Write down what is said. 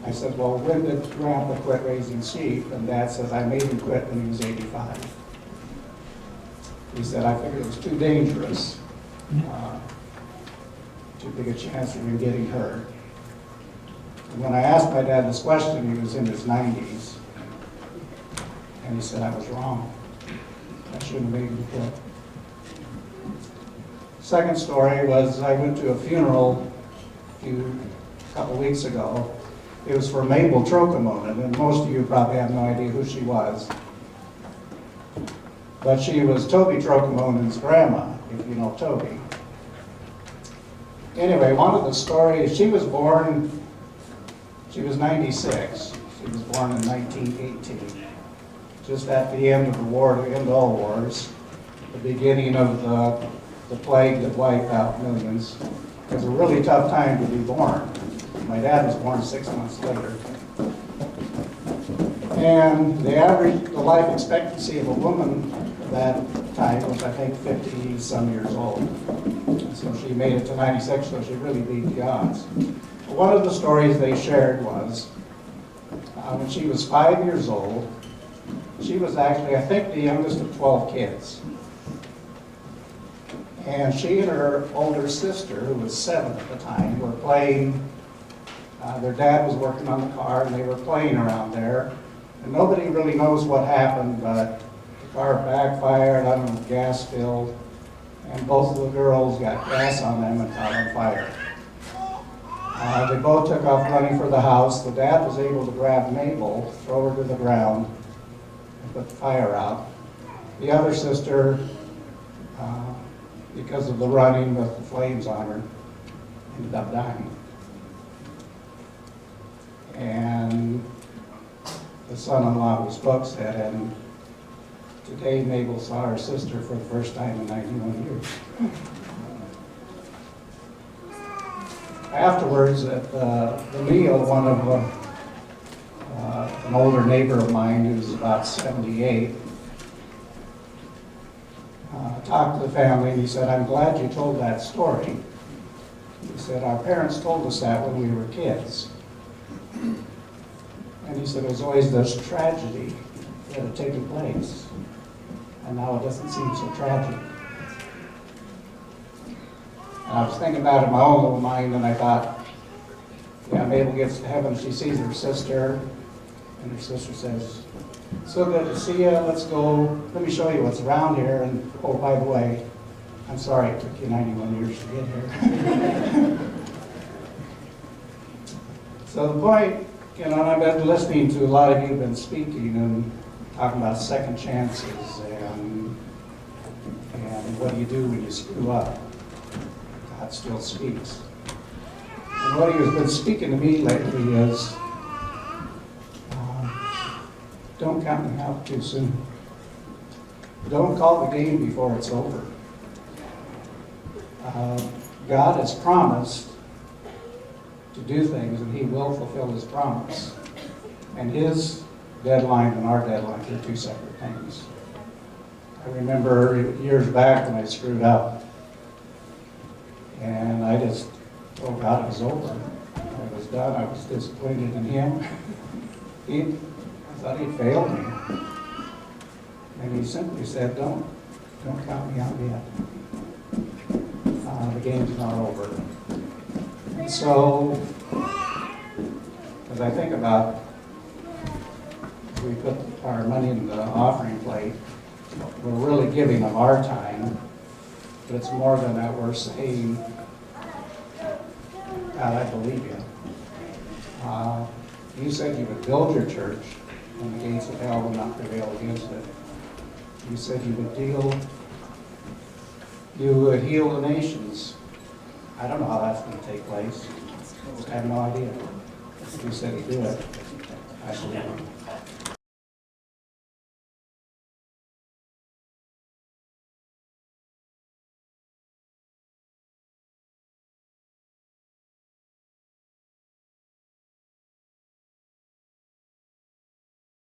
I said, well, when did Grandpa quit raising sheep? And Dad says, I made him quit when he was 85. He said, I figured it was too dangerous, too big a chance of him getting hurt. And when I asked my dad this question, he was in his 90s. And he said, I was wrong. I shouldn't have made him quit. Second story was I went to a funeral a couple weeks ago. It was for Mabel Trocamonen, and most of you probably have no idea who she was. But she was Toby Trocamonen's grandma, if you know Toby. Anyway, one of the stories, she was 96. She was born in 1918. Just at the end of the war, the end of all wars, the beginning of the plague that wiped out millions. It was a really tough time to be born. My dad was born 6 months later. And the life expectancy of a woman at that time was, I think, 50-some years old. So she made it to 96, so she really beat the odds. One of the stories they shared was when she was 5 years old, she was actually, I think, the youngest of 12 kids. And she and her older sister, who was 7 at the time, were playing. Their dad was working on the car, and they were playing around there. And nobody really knows what happened, but the car backfired, I don't know, gas spilled, and both of the girls got gas on them and caught on fire. They both took off running for the house. The dad was able to grab Mabel, throw her to the ground, and put the fire out. The other sister, because of the running with the flames on her, ended up dying. And the son-in-law who spoke said, and today Mabel saw her sister for the first time in 91 years. Afterwards, at the meal, one of an older neighbor of mine who's about 78 talked to the family, and he said, I'm glad you told that story. He said, our parents told us that when we were kids. And he said, it was always this tragedy that had taken place, and now it doesn't seem so tragic. And I was thinking about it in my own little mind, and I thought, yeah, Mabel gets to heaven, she sees her sister, and her sister says, so good to see you, let's go, let me show you what's around here, and oh, by the way, I'm sorry it took you 91 years to get here. So the point, and I've been listening to a lot of you have been speaking and talking about second chances and what do you do when you screw up. God still speaks. And what he has been speaking to me lately is, don't count me out too soon. Don't call the game before it's over. God has promised to do things, and he will fulfill his promise. And his deadline and our deadline are two separate things. I remember years back when I screwed up, and I just told God it was over. I was done. I was disappointed in him. I thought he'd failed me. And he simply said, don't count me out yet. The game's not over. And so, as I think about, we put our money in the offering plate, we're really giving of our time, but it's more than that. We're saying, God, I believe you. You said you would build your church, and the gates of hell will not prevail against it. You said you would heal the nations. I don't know how that's going to take place. I have no idea. You said he'd do it. I believe him.